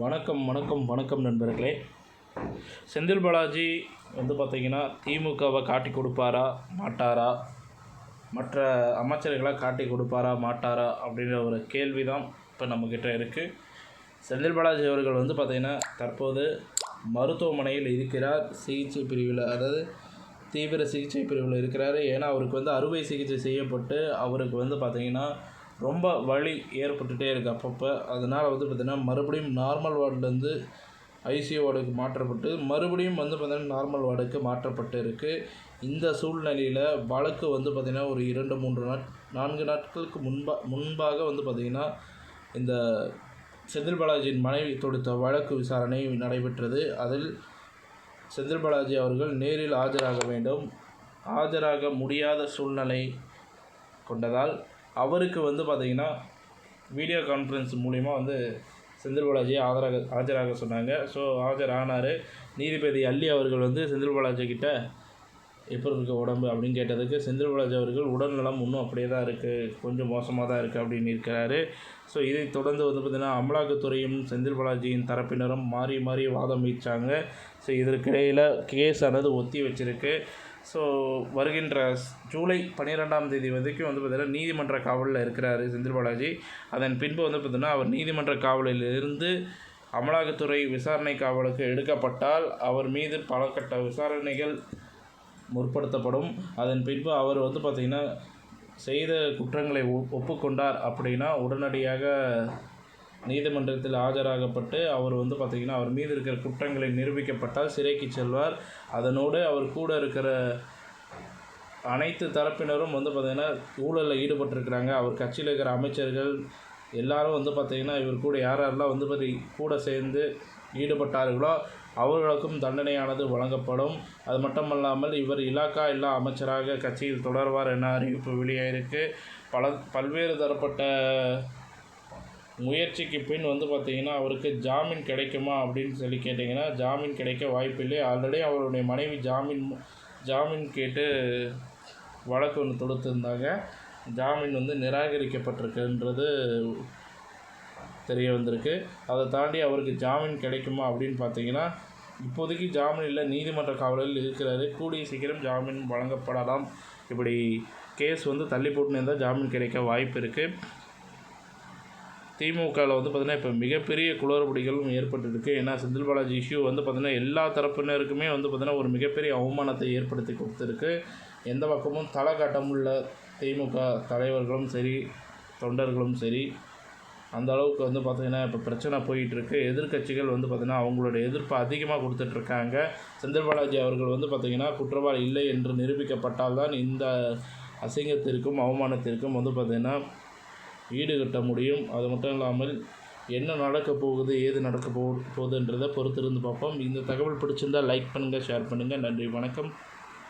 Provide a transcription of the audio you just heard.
வணக்கம் வணக்கம் வணக்கம் நண்பர்களே. செந்தில் பாலாஜி பார்த்திங்கன்னா திமுகவை காட்டி கொடுப்பாரா மாட்டாரா, மற்ற அமைச்சர்களை காட்டி கொடுப்பாரா மாட்டாரா அப்படின்ற ஒரு கேள்வி தான் இப்போ நம்மக்கிட்ட இருக்குது. செந்தில் பாலாஜி அவர்கள் பார்த்திங்கன்னா தற்போது மருத்துவமனையில் இருக்கிறார். சிகிச்சை பிரிவில், அதாவது தீவிர சிகிச்சை பிரிவில் இருக்கிறார். ஏன்னா அவருக்கு அறுவை சிகிச்சை செய்யப்பட்டு அவருக்கு பார்த்திங்கன்னா ரொம்ப வலி ஏற்பட்டுகிட்டே இருக்குது அப்பப்போ. அதனால் பார்த்திங்கன்னா மறுபடியும் நார்மல் வார்டுலேருந்து ஐசியூ வார்டுக்கு மாற்றப்பட்டு மறுபடியும் பார்த்திங்கன்னா நார்மல் வார்டுக்கு மாற்றப்பட்டு இருக்குது. இந்த சூழ்நிலையில் வழக்கு பார்த்திங்கன்னா ஒரு 2-4 நாட்களுக்கு முன்பாக பார்த்திங்கன்னா இந்த செந்தில் பாலாஜியின் மனைவி தொடுத்த வழக்கு விசாரணை நடைபெற்றது. அதில் செந்தில் பாலாஜி அவர்கள் நேரில் ஆஜராக வேண்டும். ஆஜராக முடியாத சூழ்நிலை கொண்டதால் அவருக்கு பார்த்திங்கன்னா வீடியோ கான்ஃபரன்ஸ் மூலிமா செந்தில் பாலாஜியை ஆஜராக சொன்னாங்க. ஸோ ஆஜரானார். நீதிபதி அல்லி அவர்கள் செந்தில் பாலாஜி கிட்ட எப்படி இருக்குது உடம்பு அப்படின்னு கேட்டதுக்கு செந்தில் பாலாஜி அவர்கள் உடல்நலம் இன்னும் அப்படியே தான் இருக்குது, கொஞ்சம் மோசமாக தான் இருக்குது அப்படின்னு இருக்கிறாரு. ஸோ இதை தொடர்ந்து பார்த்திங்கன்னா அமலாக்கத்துறையும் செந்தில் பாலாஜியின் தரப்பினரும் மாறி மாறி வாதம் வைச்சாங்க. ஸோ இதற்கிடையில் கேஸ் ஆனது ஒத்தி வச்சிருக்கு. ஸோ வருகின்ற ஜூலை 12ஆம் தேதி வரைக்கும் பார்த்திங்கன்னா நீதிமன்ற காவலில் இருக்கிறார் செந்தில் பாலாஜி. அதன் பின்பு பார்த்திங்கன்னா அவர் நீதிமன்ற காவலில் இருந்து அமலாக்கத்துறை விசாரணை காவலுக்கு எடுக்கப்பட்டால் அவர் மீது பல கட்ட விசாரணைகள் முற்படுத்தப்படும். அதன் பின்பு அவர் பார்த்திங்கன்னா செய்த குற்றங்களை ஒப்புக்கொண்டார் அப்படின்னா உடனடியாக நீதிமன்றத்தில் ஆஜராகப்பட்டு அவர் பார்த்திங்கன்னா அவர் மீது இருக்கிற குற்றங்களை நிரூபிக்கப்பட்டால் சிறைக்கு செல்வார். அதனோடு அவர் கூட இருக்கிற அனைத்து தரப்பினரும் பார்த்திங்கன்னா ஊழலில் ஈடுபட்டிருக்கிறாங்க. அவர் கட்சியில் இருக்கிற அமைச்சர்கள் எல்லாரும் பார்த்திங்கன்னா இவர் கூட யாரெல்லாம் கூட சேர்ந்து ஈடுபட்டார்களோ அவர்களுக்கும் தண்டனையானது வழங்கப்படும். அது மட்டுமல்லாமல் இவர் இலாக்கா இல்லா அமைச்சராக கட்சியில் தொடர்வார் என அறிவிப்பு வெளியாயிருக்கு. பல்வேறு தரப்பட்ட முயற்சிக்கு பின் பார்த்திங்கன்னா அவருக்கு ஜாமீன் கிடைக்குமா அப்படின்னு சொல்லி கேட்டிங்கன்னா ஜாமீன் கிடைக்க வாய்ப்பில்லை. ஆல்ரெடி அவருடைய மனைவி ஜாமீன் கேட்டு வழக்கு ஒன்று தொடுத்திருந்தாங்க. ஜாமீன் நிராகரிக்கப்பட்டிருக்குன்றது தெரிய வந்திருக்கு. அதை தாண்டி அவருக்கு ஜாமீன் கிடைக்குமா அப்படின்னு பார்த்திங்கன்னா இப்போதைக்கு ஜாமீன் இல்லை, நீதிமன்ற காவலில் இருக்கிறாரு. கூடிய சீக்கிரம் ஜாமீன் வழங்கப்படலாம். இப்படி கேஸ் தள்ளி போட்டுன்னு இருந்தால் ஜாமீன் கிடைக்க வாய்ப்பு இருக்குது. திமுகவில் பார்த்திங்கன்னா இப்போ மிகப்பெரிய குளறுபடிகளும் ஏற்பட்டுருக்கு. ஏன்னா செந்தில் பாலாஜி இஷ்யூ பார்த்திங்கன்னா எல்லா தரப்பினருக்குமே பார்த்திங்கன்னா ஒரு மிகப்பெரிய அவமானத்தை ஏற்படுத்தி கொடுத்துருக்கு. எந்த பக்கமும் தலை காட்டமுள்ள திமுக தலைவர்களும் சரி தொண்டர்களும் சரி அந்த அளவுக்கு பார்த்திங்கன்னா இப்போ பிரச்சனை போயிட்டுருக்கு. எதிர்க்கட்சிகள் பார்த்திங்கன்னா அவங்களோட எதிர்ப்பை அதிகமாக கொடுத்துட்ருக்காங்க. செந்தில் பாலாஜி அவர்கள் பார்த்திங்கன்னா குற்றவாளி இல்லை என்று நிரூபிக்கப்பட்டால் தான் இந்த அசிங்கத்திற்கும் அவமானத்திற்கும் பார்த்திங்கன்னா ஈடுகட்ட முடியும். அது மட்டும் இல்லாமல் என்ன நடக்க போகுது ஏது நடக்க போகுதுன்றதை பொறுத்திருந்து பார்ப்போம். இந்த தகவல் பிடிச்சிருந்தால் லைக் பண்ணுங்கள், ஷேர் பண்ணுங்கள். நன்றி, வணக்கம்.